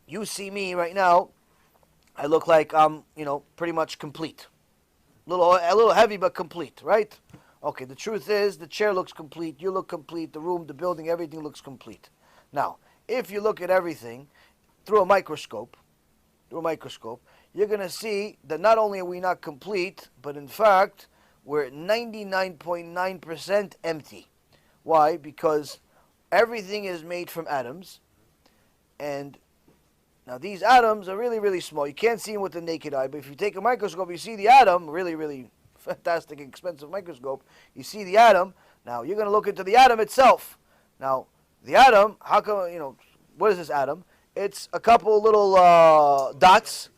You see me right now. I look like I'm, pretty much complete. A little heavy, but complete, right? Okay. The truth is, the chair looks complete. You look complete. The room, the building, everything looks complete. Now, if you look at everything through a microscope, you're going to see that not only are we not complete, but in fact, we're 99.9% empty. Why? Because everything is made from atoms, and now these atoms are really, really small. You can't see them with the naked eye, but if you take a microscope, you see the atom, really, really fantastic, expensive microscope, you see the atom. Now, you're going to look into the atom itself. Now, the atom, how come, what is this atom? It's a couple little dots,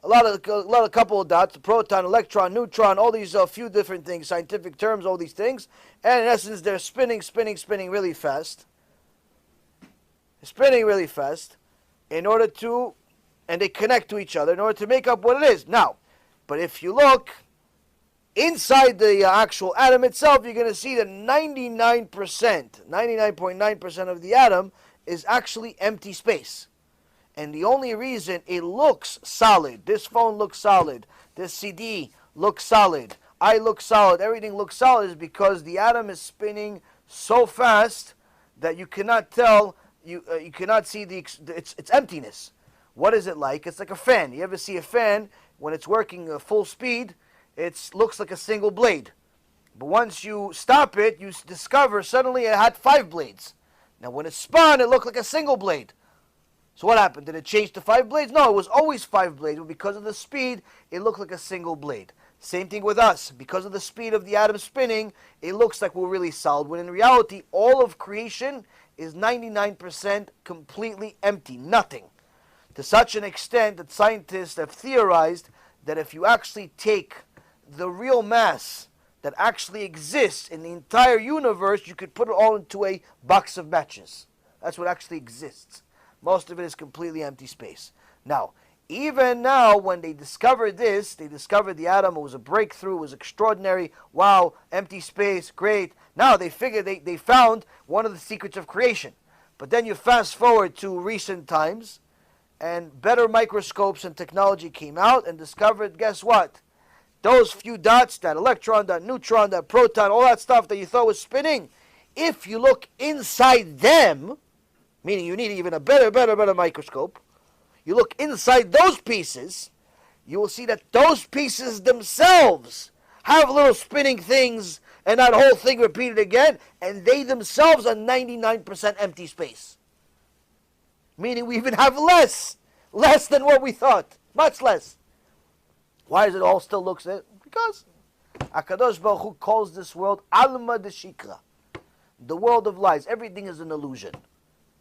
a couple of dots, proton, electron, neutron, all these few different things, scientific terms, all these things. And in essence, they're spinning really fast. Spinning really fast in order to, and they connect to each other in order to make up what it is. Now, but if you look inside the actual atom itself, you're going to see that 99.9% of the atom is actually empty space. And the only reason it looks solid, this phone looks solid, this CD looks solid, I look solid, everything looks solid, is because the atom is spinning so fast that you cannot tell, you cannot see its emptiness. What is it like? It's like a fan. You ever see a fan when it's working full speed? It looks like a single blade. But once you stop it, you discover suddenly it had 5 blades. Now when it spun, it looked like a single blade. So what happened? Did it change to 5 blades? No, it was always 5 blades, but because of the speed, it looked like a single blade. Same thing with us. Because of the speed of the atom spinning, it looks like we're really solid, when in reality, all of creation is 99% completely empty, nothing. To such an extent that scientists have theorized that if you actually take the real mass that actually exists in the entire universe, you could put it all into a box of matches. That's what actually exists. Most of it is completely empty space. Now, even now, when they discovered this, they discovered the atom, it was a breakthrough, it was extraordinary, wow, empty space, great. Now they figured they found one of the secrets of creation. But then you fast forward to recent times, and better microscopes and technology came out and discovered, guess what? Those few dots, that electron, that neutron, that proton, all that stuff that you thought was spinning, if you look inside them, meaning you need even a better microscope, you look inside those pieces, you will see that those pieces themselves have little spinning things and that whole thing repeated again, and they themselves are 99% empty space. Meaning we even have less than what we thought, much less. Why does it all still look there? Because HaKadosh Baruch Hu calls this world Alma de Shikra, the world of lies. Everything is an illusion.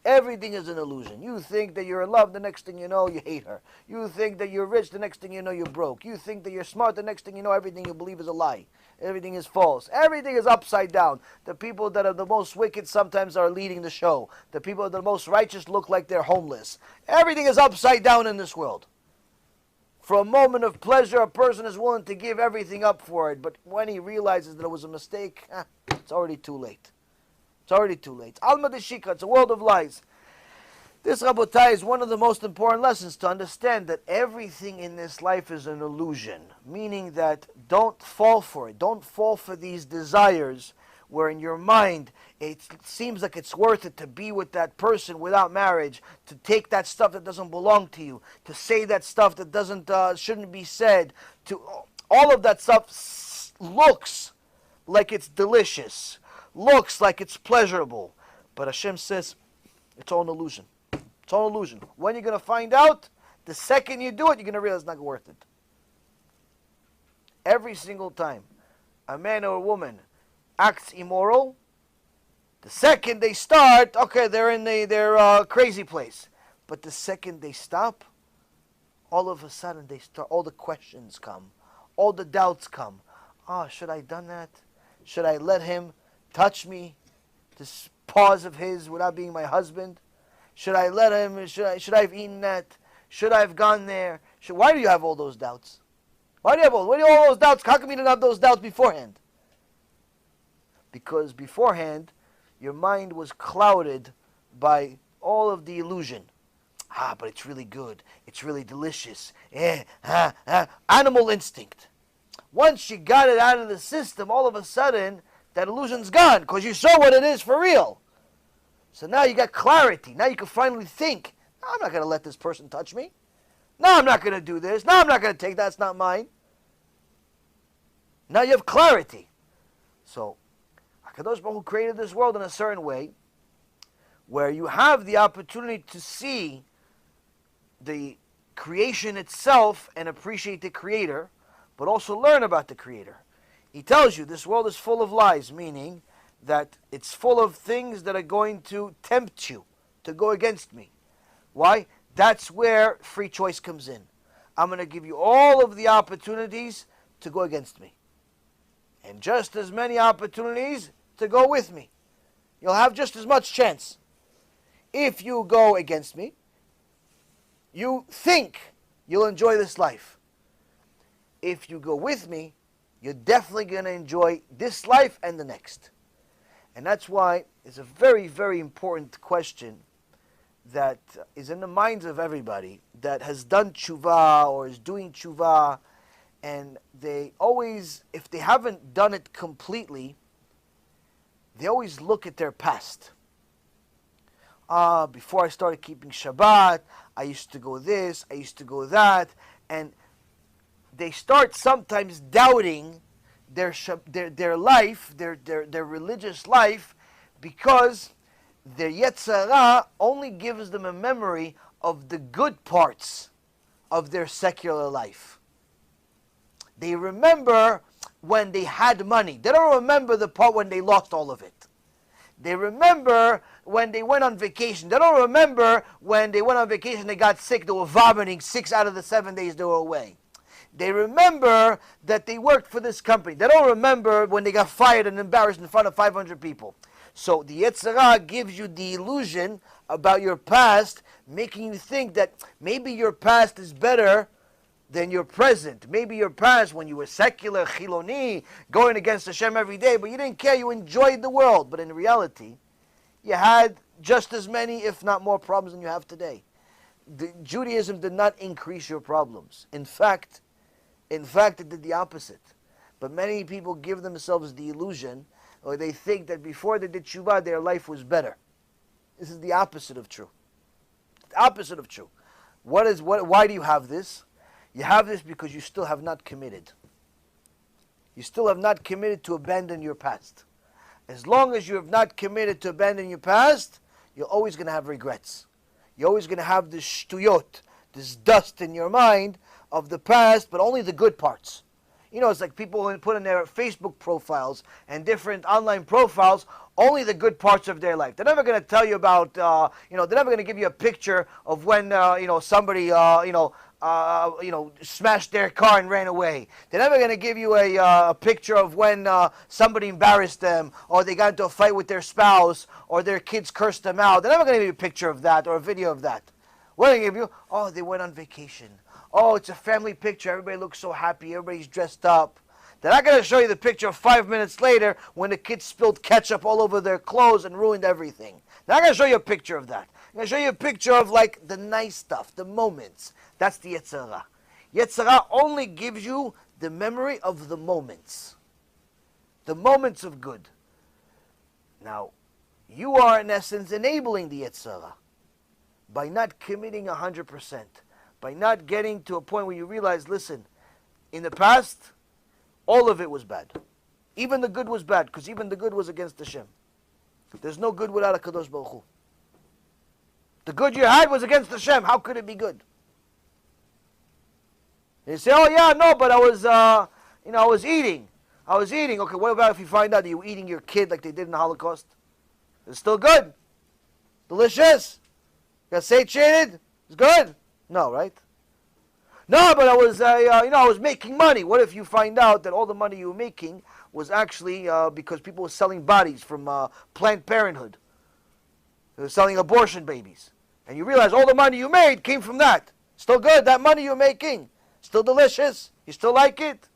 Everything is an illusion. You think that you're in love, the next thing you know, you hate her. You think that you're rich, the next thing you know, you're broke. You think that you're smart, the next thing you know, everything you believe is a lie. Everything is false. Everything is upside down. The people that are the most wicked sometimes are leading the show. The people that are the most righteous look like they're homeless. Everything is upside down in this world. For a moment of pleasure, a person is willing to give everything up for it. But when he realizes that it was a mistake, it's already too late. It's already too late. Alma de Shikra, it's a world of lies. This, Rabotai, is one of the most important lessons, to understand that everything in this life is an illusion. Meaning that don't fall for it. Don't fall for these desires where in your mind it seems like it's worth it to be with that person without marriage, to take that stuff that doesn't belong to you, to say that stuff that shouldn't be said. To all of that stuff looks like it's delicious, looks like it's pleasurable, but Hashem says it's all an illusion. It's all an illusion. When you're going to find out, the second you do it, you're going to realize it's not worth it. Every single time a man or a woman acts immoral, the second they start, okay, they're in their crazy place. But the second they stop, all of a sudden all the questions come, all the doubts come. Should I have done that? Should I let him touch me, this paws of his, without being my husband? Should I let him? Should I have eaten that? Should I have gone there? Why do you have all those doubts? Why do you have all those doubts? How come you didn't have those doubts beforehand? Because beforehand, your mind was clouded by all of the illusion. But it's really good. It's really delicious. Animal instinct. Once you got it out of the system, all of a sudden, that illusion's gone because you saw what it is for real. So now you got clarity. Now you can finally think, no, I'm not going to let this person touch me. No, I'm not going to do this. No, I'm not going to take that. It's not mine. Now you have clarity. So, HaKadosh Baruch Hu created this world in a certain way where you have the opportunity to see the creation itself and appreciate the Creator, but also learn about the Creator. He tells you this world is full of lies, meaning that it's full of things that are going to tempt you to go against me. Why? That's where free choice comes in. I'm going to give you all of the opportunities to go against me. And just as many opportunities to go with me. You'll have just as much chance. If you go against me, you think you'll enjoy this life. If you go with me, you're definitely going to enjoy this life and the next. And that's why it's a very, very important question that is in the minds of everybody that has done tshuva or is doing tshuva, and they always, if they haven't done it completely, they always look at their past. Before I started keeping Shabbat, I used to go this, I used to go that, and they start sometimes doubting their life, their religious life, because their Yetzer Hara only gives them a memory of the good parts of their secular life. They remember when they had money. They don't remember the part when they lost all of it. They remember when they went on vacation. They don't remember when they went on vacation, they got sick, they were vomiting 6 out of the 7 days they were away. They remember that they worked for this company. They don't remember when they got fired and embarrassed in front of 500 people. So the Yetzer Hara gives you the illusion about your past, making you think that maybe your past is better than your present. Maybe your past, when you were secular, chiloni, going against Hashem every day, but you didn't care, you enjoyed the world. But in reality, you had just as many, if not more, problems than you have today. Judaism did not increase your problems. In fact, it did the opposite. But many people give themselves the illusion, or they think that before they did tshuva, their life was better. This is the opposite of true. The opposite of true. Why do you have this? You have this because you still have not committed. You still have not committed to abandon your past. As long as you have not committed to abandon your past, you're always going to have regrets. You're always going to have this shtuyot, this dust in your mind of the past, but only the good parts. You know, it's like people put in their Facebook profiles and different online profiles only the good parts of their life. They're never going to tell you about, they're never going to give you a picture of when, somebody, smashed their car and ran away. They're never going to give you a picture of when somebody embarrassed them, or they got into a fight with their spouse, or their kids cursed them out. They're never going to give you a picture of that or a video of that. What are they going to give you? Oh, they went on vacation. Oh, it's a family picture. Everybody looks so happy. Everybody's dressed up. They're not going to show you the picture of 5 minutes later when the kids spilled ketchup all over their clothes and ruined everything. They're not going to show you a picture of that. They're going to show you a picture of, like, the nice stuff, the moments. That's the Yetzer Hara. Yetzer Hara only gives you the memory of the moments of good. Now, you are, in essence, enabling the Yetzer Hara by not committing 100%. By not getting to a point where you realize, listen, in the past, all of it was bad. Even the good was bad, because even the good was against Hashem. There's no good without a Kadosh Baruch Hu. The good you had was against Hashem. How could it be good? You say, oh yeah, no, but I was eating. I was eating. Okay, what about if you find out that you were eating your kid like they did in the Holocaust? It's still good. Delicious. Got satiated. It's good. No, right? No, but I was making money. What if you find out that all the money you were making was actually because people were selling bodies from Planned Parenthood? They were selling abortion babies. And you realize all the money you made came from that. Still good, that money you're making. Still delicious. You still like it?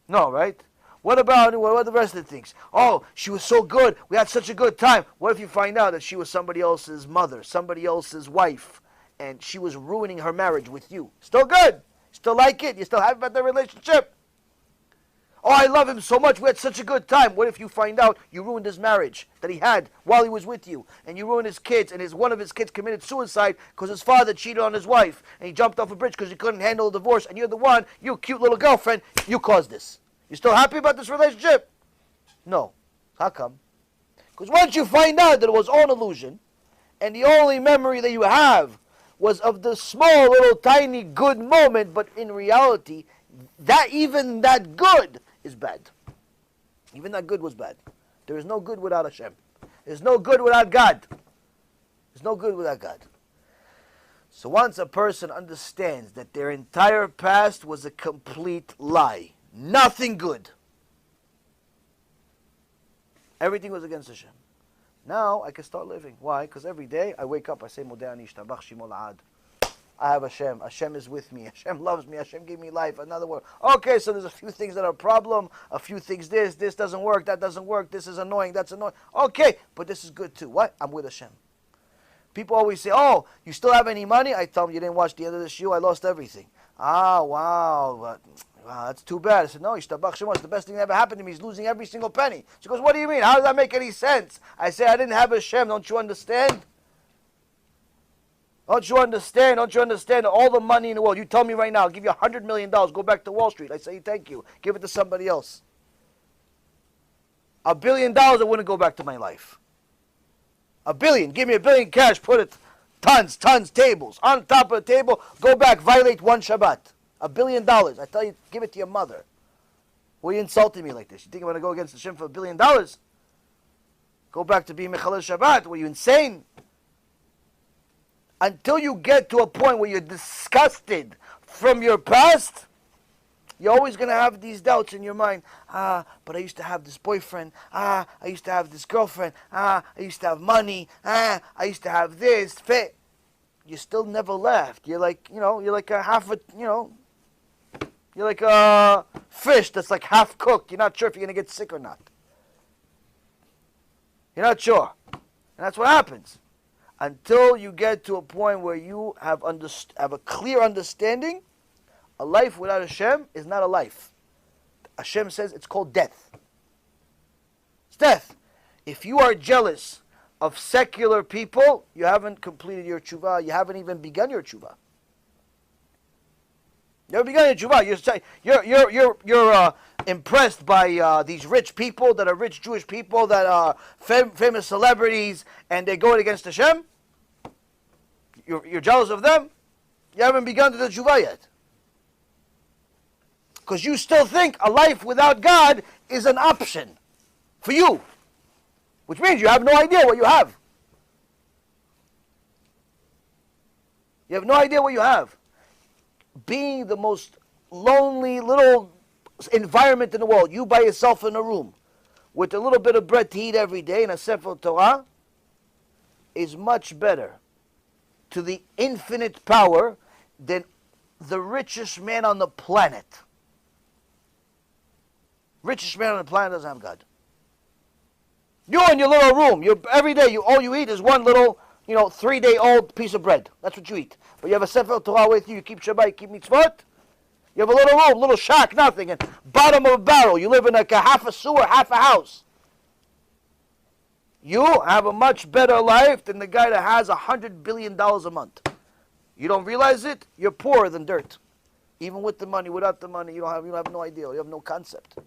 No, right? What about the rest of the things? Oh, she was so good. We had such a good time. What if you find out that she was somebody else's mother, somebody else's wife? and she was ruining her marriage with you. Still good. Still like it. You still happy about the relationship. Oh, I love him so much. We had such a good time. What if you find out you ruined his marriage that he had while he was with you, and you ruined his kids, and one of his kids committed suicide because his father cheated on his wife, and he jumped off a bridge because he couldn't handle the divorce, and you're the one, you cute little girlfriend, you caused this. You still happy about this relationship? No. How come? Because once you find out that it was all an illusion, and the only memory that you have was of the small little tiny good moment, but in reality, even that good is bad. Even that good was bad. There is no good without Hashem. There's no good without God. There's no good without God. So once a person understands that their entire past was a complete lie, nothing good, everything was against Hashem. Now I can start living. Why? Because every day I wake up, I say, Modeh ani ishtabach shemo la'ad. I have Hashem. Hashem is with me. Hashem loves me. Hashem gave me life. Another word. Okay, so there's a few things that are a problem. A few things this doesn't work, that doesn't work. This is annoying, that's annoying. Okay, but this is good too. What? I'm with Hashem. People always say, oh, you still have any money? I tell them, you didn't watch the end of the shiur. I lost everything. Ah, wow. Wow, that's too bad. I said, no, Yishtabach Shemo, it's the best thing that ever happened to me. He's losing every single penny. She goes, what do you mean? How does that make any sense? I say, I didn't have Hashem. Don't you understand? Don't you understand? Don't you understand? All the money in the world. You tell me right now, I'll give you $100 million. Go back to Wall Street. I say, thank you. Give it to somebody else. $1 billion, it wouldn't go back to my life. $1 billion. Give me $1 billion cash. Put it, tons, tables. On top of the table, go back, violate one Shabbat. $1 billion. I tell you, give it to your mother. Why are you insulting me like this? You think I'm going to go against the Shem for $1 billion? Go back to being Mechalel Shabbat. Were you insane? Until you get to a point where you're disgusted from your past, you're always going to have these doubts in your mind. But I used to have this boyfriend. I used to have this girlfriend. I used to have money. I used to have this. You still never left. You're like, you're like a half a, you're like a fish that's like half cooked. You're not sure if you're going to get sick or not. You're not sure. And that's what happens. Until you get to a point where you have a clear understanding, a life without Hashem is not a life. Hashem says it's called death. It's death. If you are jealous of secular people, you haven't completed your tshuva. You haven't even begun your tshuva. You haven't begun your tshuva. You're impressed by these rich people that are rich Jewish people that are famous celebrities, and they're going against Hashem. You're jealous of them. You haven't begun to do tshuva yet. Because you still think a life without God is an option for you. Which means you have no idea what you have. You have no idea what you have. Being the most lonely little environment in the world, you by yourself in a room, with a little bit of bread to eat every day and a Sefer Torah, is much better to the infinite power than the richest man on the planet. Richest man on the planet doesn't have God. You in your little room, every day all you eat is one little, 3-day-old piece of bread. That's what you eat. But you have a Sefer Torah with you, you keep Shabbat, you keep mitzvot. You have a little room, little shack, nothing, and bottom of a barrel. You live in like a half a sewer, half a house. You have a much better life than the guy that has $100 billion a month. You don't realize it? You're poorer than dirt. Even with the money, without the money, you have no idea. You have no concept.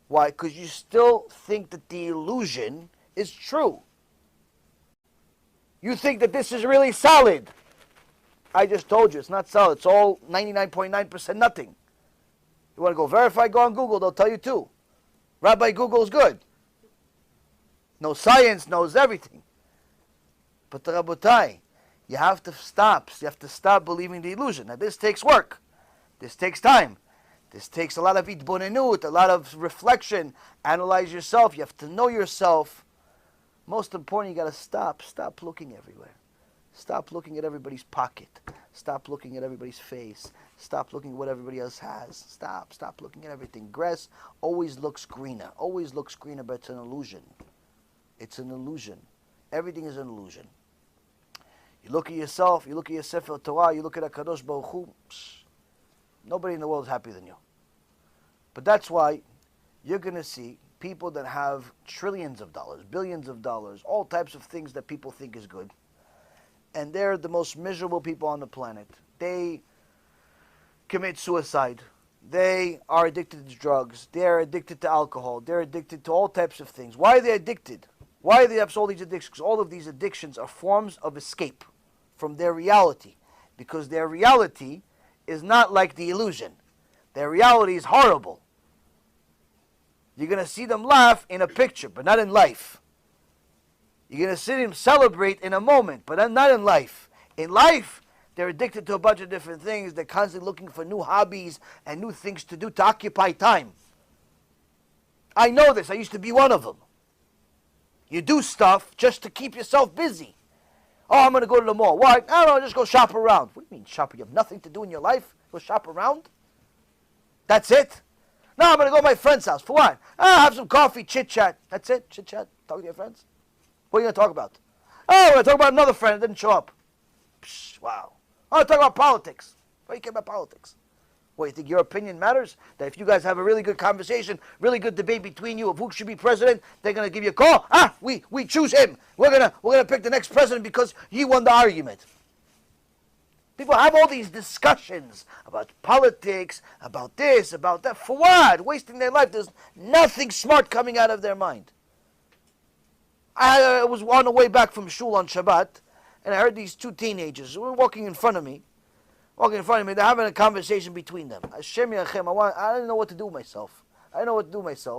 Why? Because you still think that the illusion is true. You think that this is really solid. I just told you, it's not solid. It's all 99.9% nothing. You want to go verify, go on Google. They'll tell you too. Rabbi Google is good. Knows science, knows everything. But the Rabotai, you have to stop. You have to stop believing the illusion. Now this takes work. This takes time. This takes a lot of itbonenut, a lot of reflection. Analyze yourself. You have to know yourself. Most important, you got to stop. Stop looking everywhere. Stop looking at everybody's pocket. Stop looking at everybody's face. Stop looking at what everybody else has. Stop looking at everything. Grass always looks greener. Always looks greener, but it's an illusion. It's an illusion. Everything is an illusion. You look at yourself, you look at your Sefer Torah, you look at HaKadosh Baruch Hu, nobody in the world is happier than you. But that's why you're going to see people that have trillions of dollars, billions of dollars, all types of things that people think is good. And they're the most miserable people on the planet. They commit suicide. They are addicted to drugs. They're addicted to alcohol. They're addicted to all types of things. Why are they addicted? Why do they have all these addictions? Because all of these addictions are forms of escape from their reality. Because their reality is not like the illusion. Their reality is horrible. You're going to see them laugh in a picture, but not in life. You're going to see them celebrate in a moment, but not in life. In life, they're addicted to a bunch of different things. They're constantly looking for new hobbies and new things to do to occupy time. I know this. I used to be one of them. You do stuff just to keep yourself busy. Oh, I'm going to go to the mall. Why? I don't know, just go shop around. What do you mean shop? You have nothing to do in your life? Go shop around? That's it? No, I'm going to go to my friend's house. For what? Have some coffee, chit-chat. That's it? Chit-chat? Talk to your friends? What are you going to talk about? Oh, we're going to talk about another friend that didn't show up. Psh, wow. Oh, talk about politics. Why do you care about politics? What, you think your opinion matters? That if you guys have a really good conversation, really good debate between you of who should be president, they're going to give you a call. We choose him. We're gonna pick the next president because he won the argument. People have all these discussions about politics, about this, about that. For what? Wasting their life. There's nothing smart coming out of their mind. I was on the way back from shul on Shabbat, and I heard these two teenagers who were walking in front of me. They're having a conversation between them. Hashem Yachem, I didn't know what to do with myself.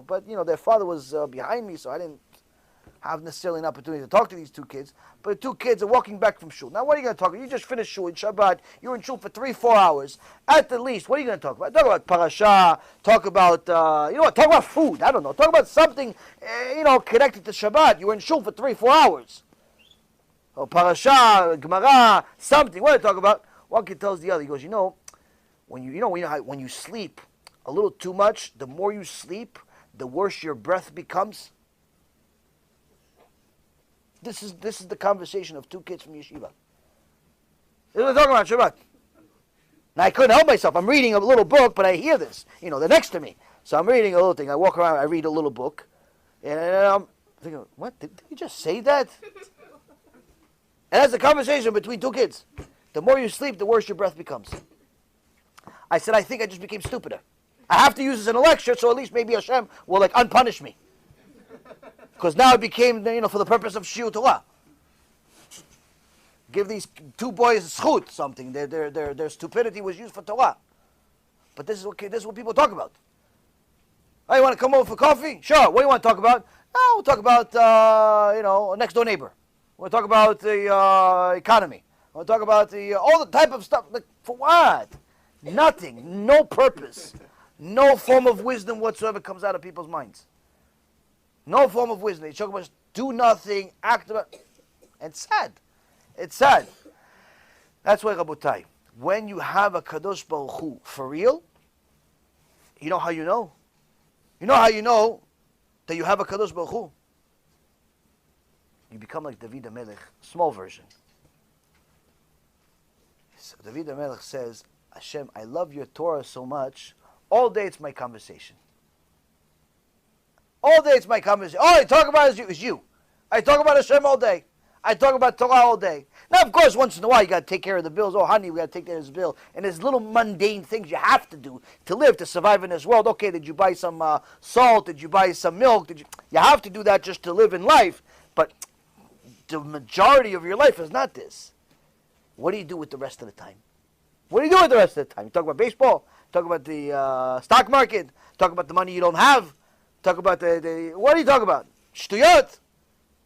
But, their father was behind me, so I didn't have necessarily an opportunity to talk to these two kids. But the two kids are walking back from shul. Now, what are you going to talk about? You just finished shul in Shabbat. You were in shul for 3-4 hours. At the least, what are you going to talk about? Talk about parasha. Talk about, talk about food. I don't know. Talk about something, connected to Shabbat. You were in shul for 3-4 hours. Or parasha, Gemara, something. What are you talk about? One kid tells the other, he goes, when you sleep a little too much, the more you sleep, the worse your breath becomes. This is the conversation of two kids from yeshiva. This is what we're talking about Shabbat. Now I couldn't help myself. I'm reading a little book, but I hear this. They're next to me. So I'm reading a little thing. I walk around, I read a little book. And I'm thinking, what? Did you just say that? And that's a conversation between two kids. The more you sleep, the worse your breath becomes. I said, I think I just became stupider. I have to use this in a lecture, so at least maybe Hashem will unpunish me. Because now it became, for the purpose of Shiur Torah. Give these two boys zchut, something. Their stupidity was used for Torah. But this is what people talk about. Oh, you want to come over for coffee? Sure. What do you want to talk about? Oh, we'll talk about, a next door neighbor. We'll talk about the economy. We'll talk about all the type of stuff. For what? Nothing. No purpose. No form of wisdom whatsoever comes out of people's minds. No form of wisdom. They talk about do nothing, act about. It's sad. It's sad. That's why, Rabotai, when you have a Kadosh Baruch Hu for real, you know how you know? You know how you know that you have a Kadosh Baruch Hu? You become like David HaMelech, small version. So David HaMelech says, Hashem, I love your Torah so much, all day it's my conversation. All day it's my conversation. All I talk about is you. I talk about Hashem all day. I talk about Torah all day. Now, of course, once in a while, you got to take care of the bills. Oh, honey, we got to take care of this bill. And there's little mundane things you have to do to live, to survive in this world. Okay, did you buy some salt? Did you buy some milk? You have to do that just to live in life. But the majority of your life is not this. What do you do with the rest of the time? What do you do with the rest of the time? You talk about baseball. Talk about the stock market. Talk about the money you don't have. Talk about the what do you talk about? Shtuyot.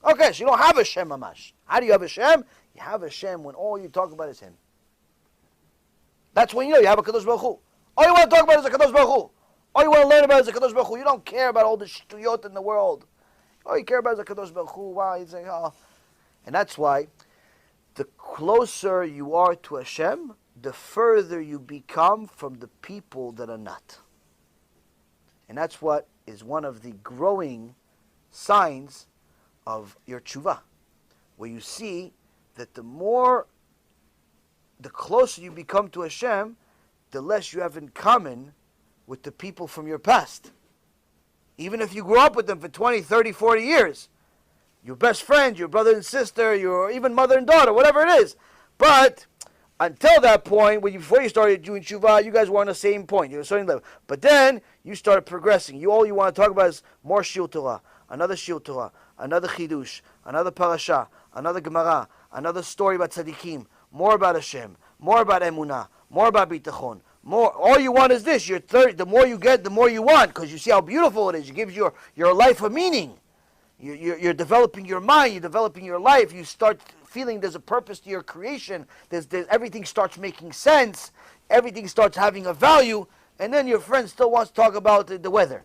Okay, so you don't have Hashem mamash. How do you have Hashem? You have Hashem when all you talk about is Him. That's when you know you have a Kadosh Baruch Hu. All you want to talk about is a Kadosh Baruch Hu. All you want to learn about is a Kadosh Baruch Hu. You don't care about all the Shtuyot in the world. All you care about is a Kadosh Baruch Hu. Wow, you say, oh. And that's why the closer you are to Hashem, the further you become from the people that are not. And that's what is one of the growing signs of your tshuva, where you see that the closer you become to Hashem, the less you have in common with the people from your past. Even if you grew up with them for 20, 30, 40 years, your best friend, your brother and sister, your even mother and daughter, whatever it is. But until that point, before you started doing tshuva, you guys were on the same point. You were certain level. But then you started progressing. All you want to talk about is more Shiur Torah, another Shiur Torah, another Chidush, another Parasha, another Gemara, another story about Tzaddikim, more about Hashem, more about Emunah, more about Bitachon. More. All you want is this. The more you get, the more you want, because you see how beautiful it is. It gives your life a meaning. You're developing your mind. You're developing your life. You start feeling there's a purpose to your creation. Everything starts making sense. Everything starts having a value. And then your friend still wants to talk about the weather.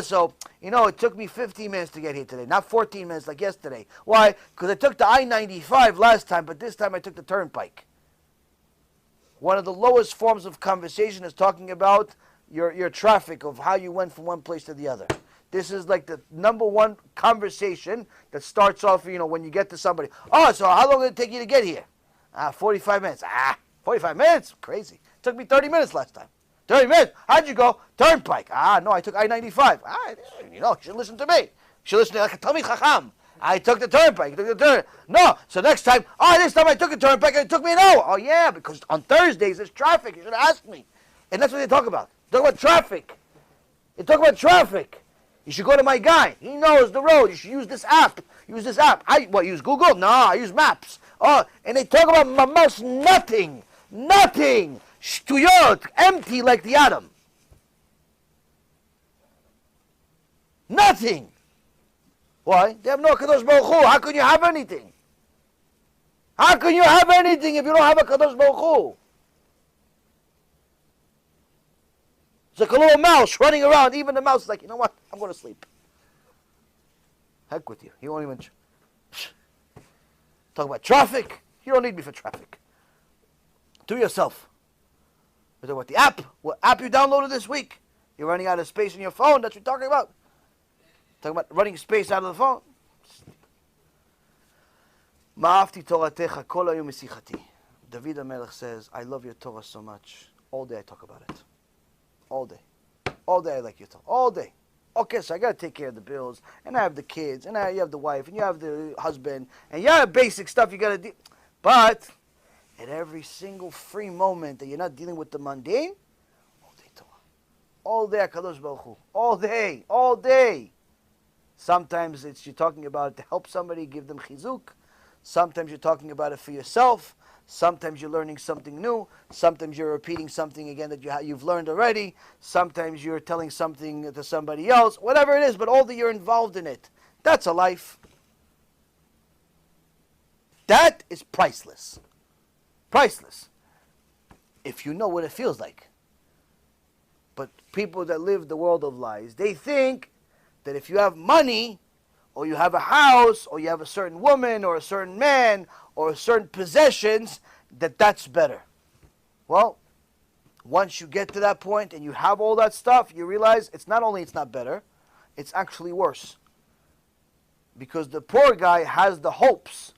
So, it took me 15 minutes to get here today, not 14 minutes like yesterday. Why? Because I took the I-95 last time, but this time I took the turnpike. One of the lowest forms of conversation is talking about your traffic, of how you went from one place to the other. This is like the number one conversation that starts off, when you get to somebody. So how long did it take you to get here? 45 minutes. 45 minutes? Crazy. It took me 30 minutes last time. 30 minutes? How'd you go? Turnpike. No, I took I-95. You should listen to me. You should listen to like a Talmid Chacham. I took the turnpike. No, so next time, this time I took a turnpike and it took me an hour. Oh, yeah, because on Thursdays there's traffic. You should have asked me. And that's what they talk about. They talk about traffic. They talk about traffic. You should go to my guy. He knows the road. You should use this app. Use this app. Use Google? No, I use Maps. And they talk about mamash nothing. Nothing. Shtuyot. Empty like the atom. Nothing. Why? They have no Kadosh Baruch Hu. How can you have anything? How can you have anything if you don't have a Kadosh Baruch Hu? It's like a little mouse running around. Even the mouse is like, you know what? I'm going to sleep. Heck with you. You won't even... Talk about traffic. You don't need me for traffic. Do yourself. We're talking about the app. What app you downloaded this week? You're running out of space in your phone. That's what you're talking about. Talking about running space out of the phone. Ma'afti Toratecha kol hayom mesichati. David HaMelech says, I love your Torah so much. All day I talk about it. All day. All day I like your Torah. All day. Okay, so I got to take care of the bills, and I have the kids, and you have the wife, and you have the husband, and you have basic stuff you got to do. But at every single free moment that you're not dealing with the mundane, all day Torah. All day HaKadosh Baruch Hu. All day. All day. Sometimes you're talking about it to help somebody, give them chizuk. Sometimes you're talking about it for yourself. Sometimes you're learning something new. Sometimes you're repeating something again that you've learned already. Sometimes you're telling something to somebody else. Whatever it is, but all that you're involved in it. That's a life. That is priceless. Priceless. If you know what it feels like. But people that live the world of lies, they think that if you have money, or you have a house, or you have a certain woman, or a certain man, or certain possessions, that's better. Well, once you get to that point and you have all that stuff, you realize it's not better, it's actually worse. Because the poor guy has the hopes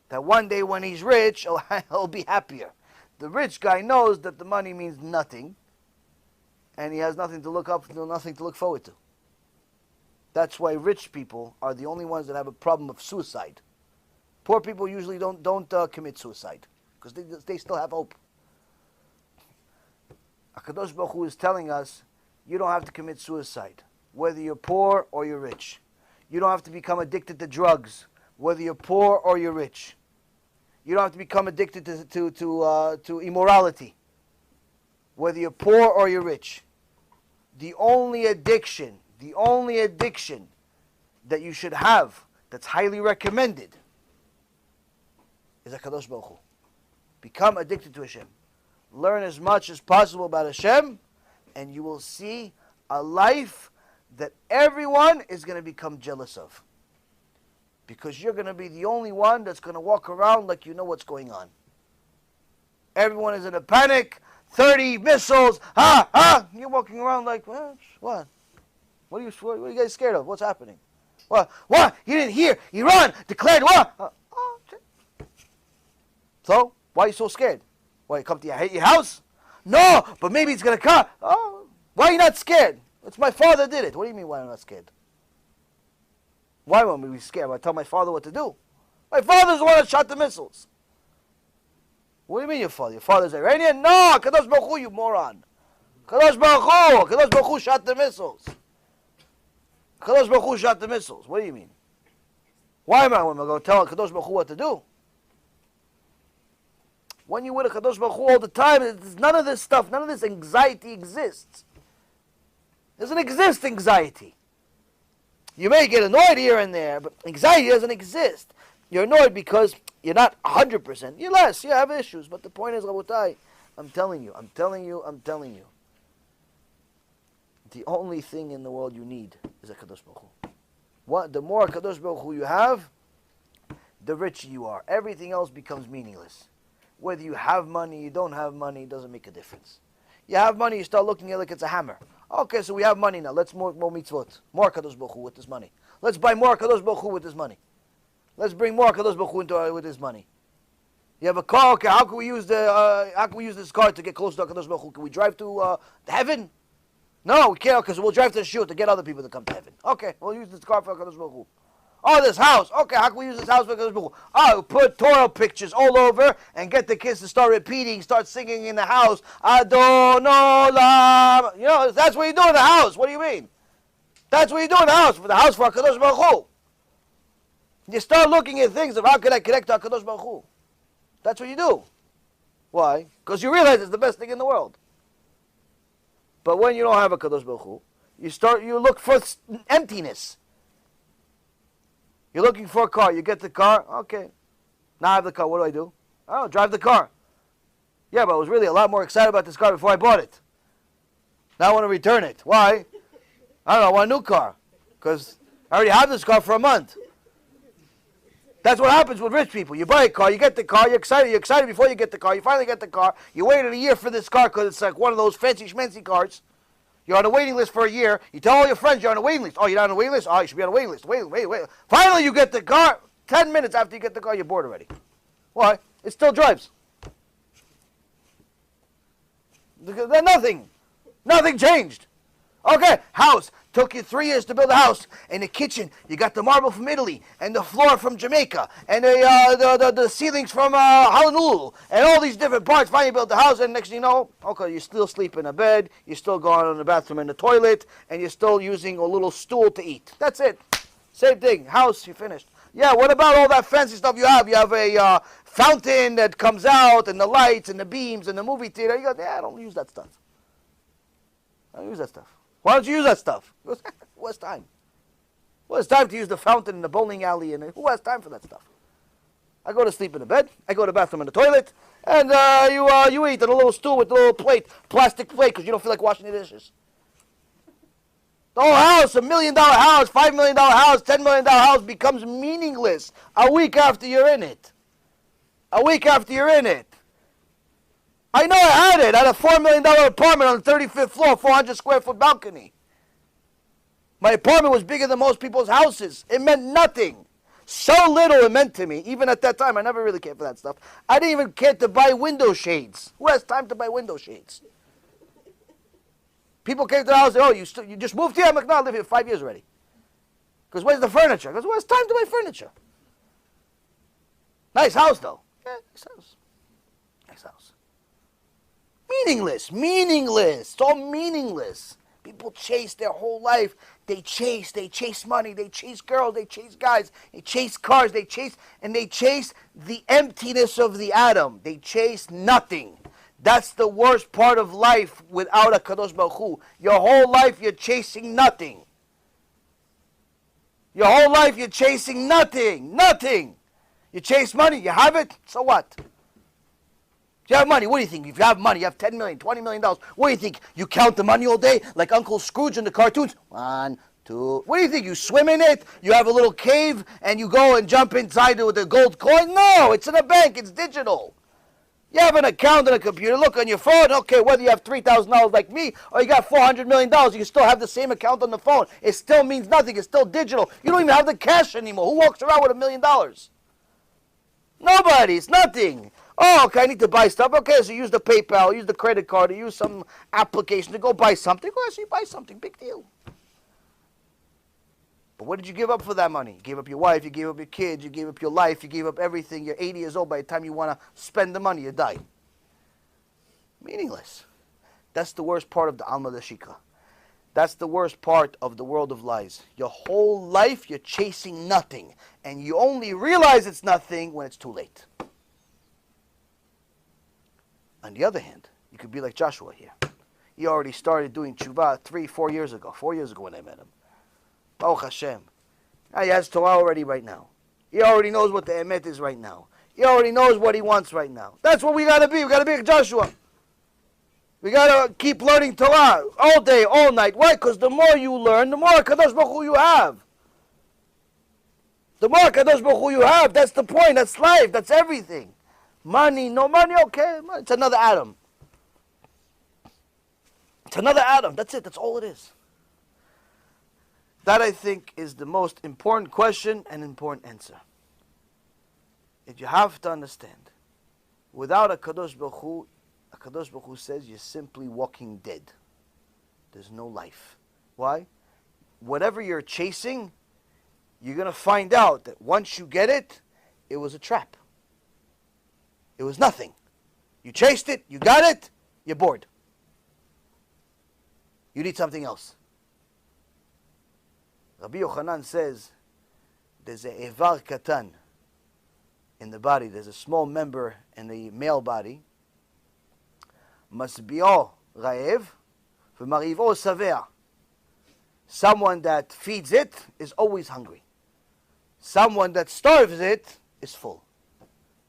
that one day when he's rich, he'll be happier. The rich guy knows that the money means nothing, and he has nothing to look forward to. That's why rich people are the only ones that have a problem of suicide. Poor people usually don't commit suicide because they still have hope. HaKadosh Baruch Hu is telling us, you don't have to commit suicide, whether you're poor or you're rich. You don't have to become addicted to drugs, whether you're poor or you're rich. You don't have to become addicted to immorality, whether you're poor or you're rich. The only addiction that you should have, that's highly recommended, is HaKadosh Baruch Hu. Become addicted to Hashem. Learn as much as possible about Hashem, and you will see a life that everyone is going to become jealous of. Because you're going to be the only one that's going to walk around like you know what's going on. Everyone is in a panic. 30 missiles. You're walking around like, what? What are you guys scared of? What's happening? What? You didn't hear? Iran declared war. So, why are you so scared? Why, you come to hate your house? No, but maybe it's going to come. Oh, why are you not scared? It's my father did it. What do you mean why I'm not scared? Why won't we be scared? I tell my father what to do. My father's the one that shot the missiles. What do you mean your father? Your father's Iranian? No, Kadosh Baruch Hu, you moron. Kadosh Baruch Hu shot the missiles. Kadosh Baruch Hu shot the missiles. What do you mean? Why am I going to go tell Kadosh Baruch Hu what to do? When you with a Kadosh Baruch Hu all the time, none of this stuff, none of this anxiety exists. Doesn't exist anxiety. You may get annoyed here and there, but anxiety doesn't exist. You're annoyed because you're not 100%. You're less. You have issues. But the point is, Rabotai, I'm telling you. The only thing in the world you need is a Kadosh Baruch Hu. What? The more Kadosh Baruch Hu you have, the richer you are. Everything else becomes meaningless. Whether you have money, you don't have money, it doesn't make a difference. You have money, you start looking at it like it's a hammer. Okay, so we have money now. Let's more mitzvot. More Kadosh Baruch Hu with this money. Let's buy more Kadosh Baruch Hu with this money. Let's bring more Kadosh Baruch Hu into with this money. You have a car. Okay, how can we use this car to get closer to Kadosh Baruch Hu? Can we drive to heaven? No, we can't because we'll drive to the shul to get other people to come to heaven. Okay, we'll use this car for Kadosh Baruch Hu. Oh, this house. Okay, how can we use this house for Kadosh Baruch Hu? Oh, put Torah pictures all over and get the kids to start repeating, start singing in the house. Adon Olam. You know, that's what you do in the house. What do you mean? That's what you do in the house. For the house for Kadosh Baruch Hu. You start looking at things of how can I connect to Kadosh Baruch Hu. That's what you do. Why? Because you realize it's the best thing in the world. But when you don't have a Kadosh Baruch Hu, you look for emptiness. You're looking for a car. You get the car. Okay. Now I have the car. What do? Oh, drive the car. Yeah, but I was really a lot more excited about this car before I bought it. Now I want to return it. Why? I don't know. I want a new car. Because I already have this car for a month. That's what happens with rich people. You buy a car, you get the car, you're excited before you get the car, you finally get the car, you waited a year for this car because it's like one of those fancy schmancy cars. You're on a waiting list for a year, you tell all your friends you're on a waiting list. Oh, you're not on a waiting list? Oh, you should be on a waiting list. Wait. Finally you get the car, 10 minutes after you get the car, you're bored already. Why? It still drives. Nothing changed. Okay, house. Took you 3 years to build a house. And the kitchen, you got the marble from Italy, and the floor from Jamaica, and the ceilings from Honolulu, and all these different parts. Finally you built the house, and next thing you know, okay, you still sleep in a bed, you're still going on the bathroom and the toilet, and you're still using a little stool to eat. That's it. Same thing. House, you finished. Yeah, what about all that fancy stuff you have? You have a fountain that comes out, and the lights, and the beams, and the movie theater. You go, yeah, I don't use that stuff. Why don't you use that stuff? Who has time? Who has time to use the fountain in the bowling alley? And who has time for that stuff? I go to sleep in the bed. I go to the bathroom and the toilet. And you eat on a little stool with a little plate, plastic plate, because you don't feel like washing the dishes. The whole house, $1 million house, $5 million house, $10 million house becomes meaningless a week after you're in it. I know I had it. I had a $4 million apartment on the 35th floor, 400 square foot balcony. My apartment was bigger than most people's houses. It meant nothing. So little it meant to me. Even at that time, I never really cared for that stuff. I didn't even care to buy window shades. Who has time to buy window shades? People came to the house and said, oh, you just moved here? I'm like, no, I live here 5 years already. Because where's the furniture? I goes, well, it's time to buy furniture. Nice house, though. Yeah, nice house. Meaningless. It's all meaningless. People chase their whole life. They chase money, they chase girls, they chase guys, they chase cars, they chase the emptiness of the atom. They chase nothing. That's the worst part of life without a Kadosh Baruch Hu. Your whole life you're chasing nothing. Nothing. You chase money, you have it, so what? You have money, what do you think? If you have money, you have $10 million, $20 million. What do you think? You count the money all day like Uncle Scrooge in the cartoons? 1, 2. What do you think? You swim in it? You have a little cave and you go and jump inside with the gold coin? No, it's in a bank. It's digital. You have an account on a computer. Look on your phone. Okay, whether you have $3,000 like me or you got $400 million, you still have the same account on the phone. It still means nothing. It's still digital. You don't even have the cash anymore. Who walks around with $1 million? Nobody. It's nothing. Oh, okay, I need to buy stuff. Okay, so use the PayPal, use the credit card, or use some application to go buy something. Well, so you buy something, big deal. But what did you give up for that money? You gave up your wife, you gave up your kids, you gave up your life, you gave up everything. You're 80 years old. By the time you want to spend the money, you die. Meaningless. That's the worst part of the Alma Dashika. That's the worst part of the world of lies. Your whole life, you're chasing nothing. And you only realize it's nothing when it's too late. On the other hand, you could be like Joshua here. He already started doing tshuva 4 years ago. 4 years ago when I met him. Baruch Hashem. He has Torah already right now. He already knows what the emet is right now. He already knows what he wants right now. That's what we got to be. We got to be like Joshua. We got to keep learning Torah all day, all night. Why? Because the more you learn, the more Kadosh Baruch Hu you have. The more Kadosh Baruch Hu you have, that's the point. That's life. That's everything. Money, no money, okay. It's another atom. It's another atom. That's it. That's all it is. That, I think, is the most important question and important answer. If you have to understand, without a Kadosh Baruch Hu says you're simply walking dead. There's no life. Why? Whatever you're chasing, you're going to find out that once you get it, it was a trap. It was nothing. You chased it, you got it, you're bored. You need something else. Rabbi Yochanan says there's a evar katan in the body. There's a small member in the male body. Masbi'o raev v'marivo savea. Someone that feeds it is always hungry. Someone that starves it is full.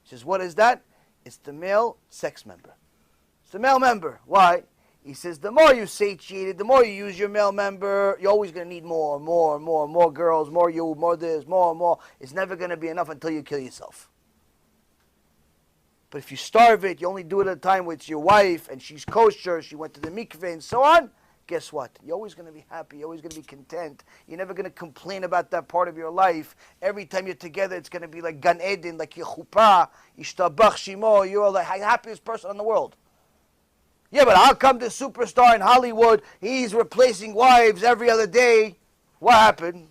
He says, what is that? It's the male sex member. It's the male member. Why? He says, the more you satiate it, the more you use your male member, you're always going to need more girls, more you, more this, more. It's never going to be enough until you kill yourself. But if you starve it, you only do it at a time with your wife, and she's kosher, she went to the mikveh, and so on, guess what? You're always going to be happy, you're always going to be content. You're never going to complain about that part of your life. Every time you're together, it's going to be like Gan Eden, like your chuppah, Yishtabach Shimo, you're the happiest person in the world. Yeah, but how come this superstar in Hollywood, he's replacing wives every other day? What happened?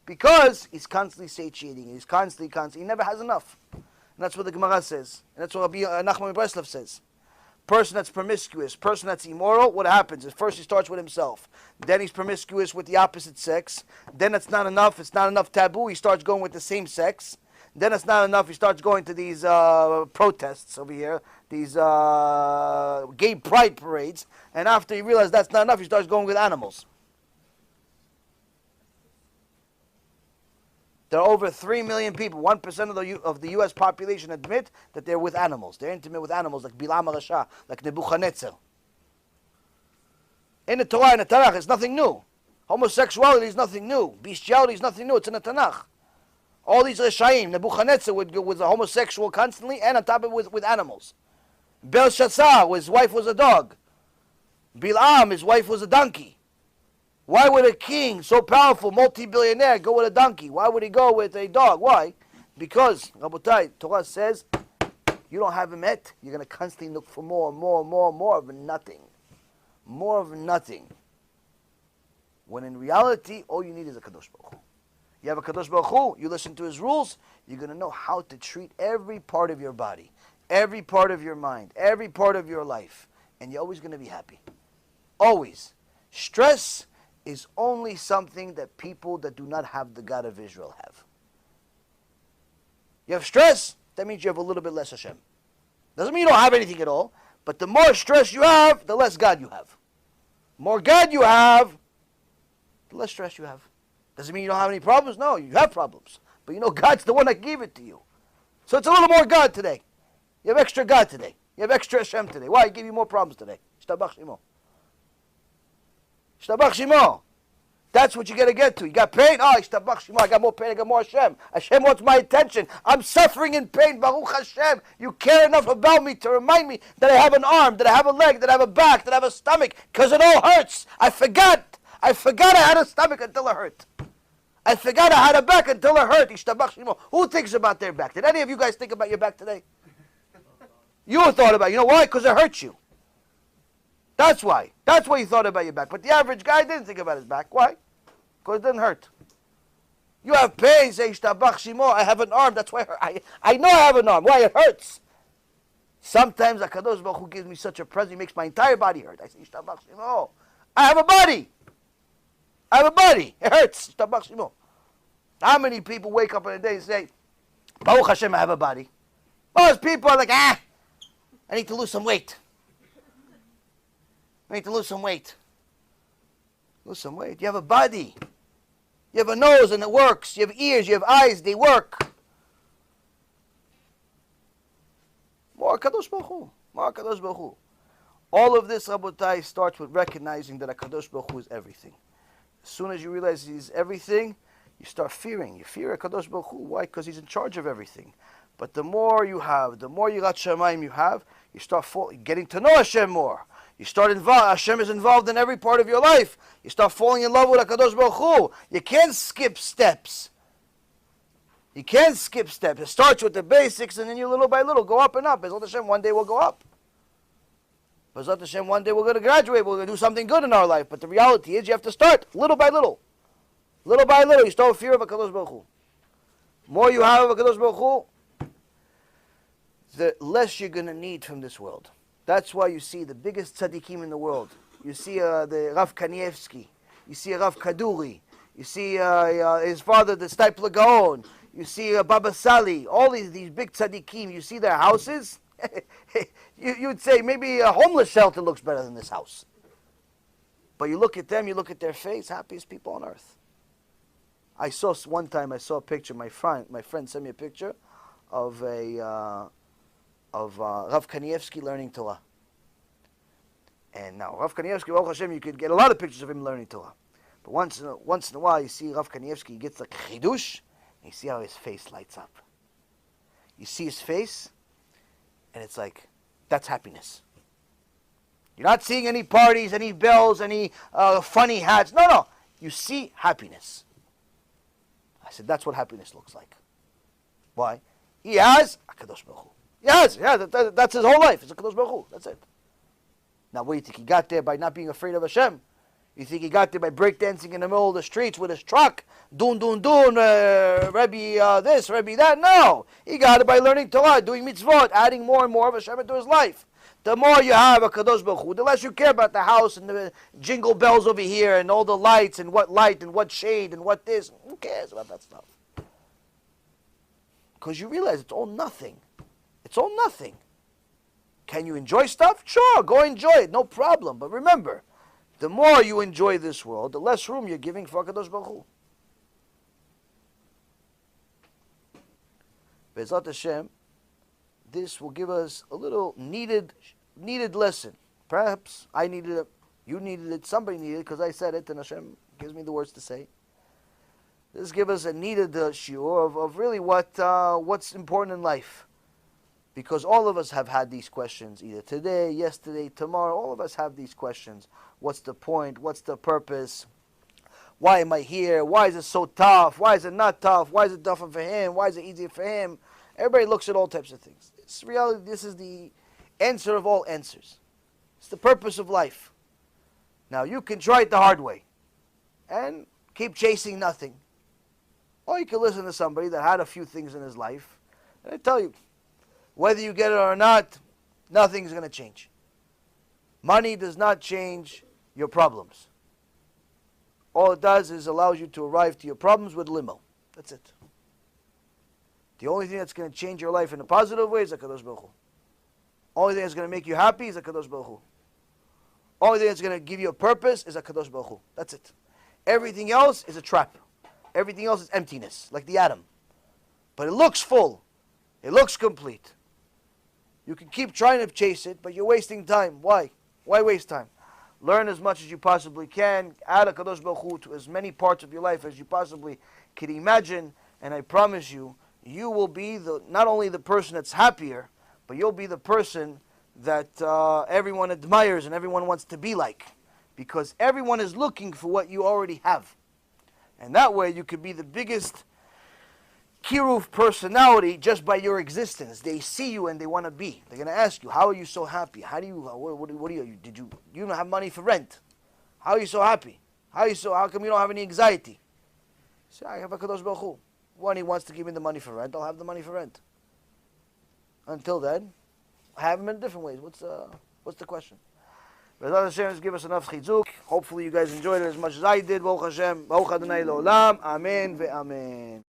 Because he's constantly satiating. He's constantly. He never has enough. And that's what the Gemara says. And that's what Rabbi Nachman Breslov says. Person that's promiscuous, person that's immoral, what happens? At first he starts with himself. Then he's promiscuous with the opposite sex. Then it's not enough. It's not enough taboo. He starts going with the same sex. Then it's not enough. He starts going to these protests over here, these gay pride parades. And after he realizes that's not enough, he starts going with animals. There are over 3 million people. 1% of the U.S. population admit that they're with animals. They're intimate with animals, like Bilam HaRasha, like Nebuchadnezzar. In the Torah and the Tanakh, it's nothing new. Homosexuality is nothing new. Bestiality is nothing new. It's in the Tanakh. All these Reshaim, Nebuchadnezzar was a homosexual constantly, and on top of it with animals. Belshazzar, his wife was a dog. Bilam, his wife was a donkey. Why would a king, so powerful, multi-billionaire, go with a donkey? Why would he go with a dog? Why? Because, Rabotai, Torah says, you don't have emet, you're going to constantly look for more of nothing. More of nothing. When in reality, all you need is a Kadosh Baruch Hu. You have a Kadosh Baruch Hu, you listen to his rules, you're going to know how to treat every part of your body, every part of your mind, every part of your life. And you're always going to be happy. Always. Stress is only something that people that do not have the God of Israel have. You have stress, that means you have a little bit less Hashem. Doesn't mean you don't have anything at all, but the more stress you have, the less God you have. The more God you have, the less stress you have. Doesn't mean you don't have any problems. No, you have problems. But you know God's the one that gave it to you. So it's a little more God today. You have extra God today. You have extra Hashem today. Why? He gave you more problems today. Shtabach Shimo. Shtabach Shimo. That's what you got to get to. You got pain? Oh, Shtabach Shimo. I got more pain. I got more Hashem. Hashem wants my attention. I'm suffering in pain. Baruch Hashem. You care enough about me to remind me that I have an arm, that I have a leg, that I have a back, that I have a stomach, because it all hurts. I forgot I had a stomach until it hurt. I forgot I had a back until it hurt. Ishtabach Shimo. Who thinks about their back? Did any of you guys think about your back today? You thought about it. You know why? Because it hurts you. That's why. That's why you thought about your back. But the average guy didn't think about his back. Why? Because it didn't hurt. You have pain, say, Ishtabach Shimo, I have an arm, that's why I know I have an arm. Why? It hurts. Sometimes HaKadosh Baruch Hu gives me such a present, he makes my entire body hurt. I say, Ishtabach Shimo, I have a body. I have a body. It hurts. Ishtabach Shimo. How many people wake up in a day and say, Baruch Hashem, I have a body? Most people are like, I need to lose some weight. I need to lose some weight. Lose some weight. You have a body. You have a nose and it works. You have ears, you have eyes, they work. More Kadosh Baruch Hu. More Kadosh Baruch Hu. All of this, Rabotai, starts with recognizing that HaKadosh Baruch Hu is everything. As soon as you realize He's everything, you start fearing. You fear HaKadosh Baruch Hu. Why? Because He's in charge of everything. But the more you have, the more Yirat Shamayim you have, you start getting to know Hashem more. You start Hashem is involved in every part of your life. You start falling in love with HaKadosh Baruch Hu. You can't skip steps. You can't skip steps. It starts with the basics and then you little by little go up and up. Bezrat Hashem, one day we'll go up. Bezrat Hashem, one day we're going to graduate. We're going to do something good in our life. But the reality is you have to start little by little. Little by little. You start with fear of HaKadosh Baruch Hu. The more you have of HaKadosh Baruch Hu, the less you're going to need from this world. That's why you see the biggest tzaddikim in the world. You see the Rav Kanievsky. You see Rav Kaduri. You see his father, the Steipler Gaon. You see Baba Sali. All these big tzaddikim. You see their houses. You'd say maybe a homeless shelter looks better than this house. But you look at them, you look at their face, happiest people on earth. One time I saw a picture. My friend sent me a picture of Rav Kanievsky learning Torah. And now, Rav Kanievsky, Baruch Hashem, you could get a lot of pictures of him learning Torah. But once in a while, you see Rav Kanievsky, he gets like chidush, and you see how his face lights up. You see his face, and it's like, that's happiness. You're not seeing any parties, any bells, any funny hats. No. You see happiness. I said, that's what happiness looks like. Why? He has HaKadosh Baruch Hu. Yes, that's his whole life. It's HaKadosh Baruch Hu. That's it. Now, what do you think? He got there by not being afraid of Hashem? You think he got there by breakdancing in the middle of the streets with his truck? Doon, Rebbe this, Rebbe that? No. He got it by learning Torah, doing mitzvot, adding more and more of Hashem into his life. The more you have HaKadosh Baruch Hu, the less you care about the house and the jingle bells over here and all the lights and what shade and what this. Who cares about that stuff? Because you realize it's all nothing. It's all nothing. Can you enjoy stuff? Sure, go enjoy it, no problem. But remember, the more you enjoy this world, the less room you're giving for HaKadosh Baruch Hu. Be'ezrat Hashem, this will give us a little needed lesson. Perhaps I needed it, you needed it, somebody needed it, because I said it, and Hashem gives me the words to say. This gives us a needed shiur of really what's important in life. Because all of us have had these questions, either today, yesterday, tomorrow. All of us have these questions. What's the point? What's the purpose? Why am I here? Why is it so tough? Why is it not tough? Why is it tougher for him? Why is it easier for him? Everybody looks at all types of things. It's reality. This is the answer of all answers. It's the purpose of life. Now, you can try it the hard way and keep chasing nothing. Or you can listen to somebody that had a few things in his life, and they tell you, whether you get it or not, nothing's going to change. Money does not change your problems. All it does is allows you to arrive to your problems with limo. That's it. The only thing that's going to change your life in a positive way is HaKadosh Baruch Hu. Only thing that's going to make you happy is HaKadosh Baruch Hu. Only thing that's going to give you a purpose is HaKadosh Baruch Hu. That's it. Everything else is a trap. Everything else is emptiness, like the atom. But it looks full. It looks complete. You can keep trying to chase it, but you're wasting time. Why? Why waste time? Learn as much as you possibly can. Add HaKadosh Baruch Hu to as many parts of your life as you possibly can imagine. And I promise you, you will be not only the person that's happier, but you'll be the person that everyone admires and everyone wants to be like. Because everyone is looking for what you already have. And that way you could be the biggest Kiruf personality just by your existence. They see you and they want to be. They're going to ask you, how are you so happy? How do you, what do you don't have money for rent? How are you so happy? How come you don't have any anxiety? Say, I have a Kadosh Baruch Hu. When he wants to give me the money for rent, I'll have the money for rent. Until then, I have him in different ways. What's the question? Bezrat Hashem, give us enough chizuk. Hopefully you guys enjoyed it as much as I did. Baruch Hashem, Baruch Adonai L'Olam. Amen ve'amen.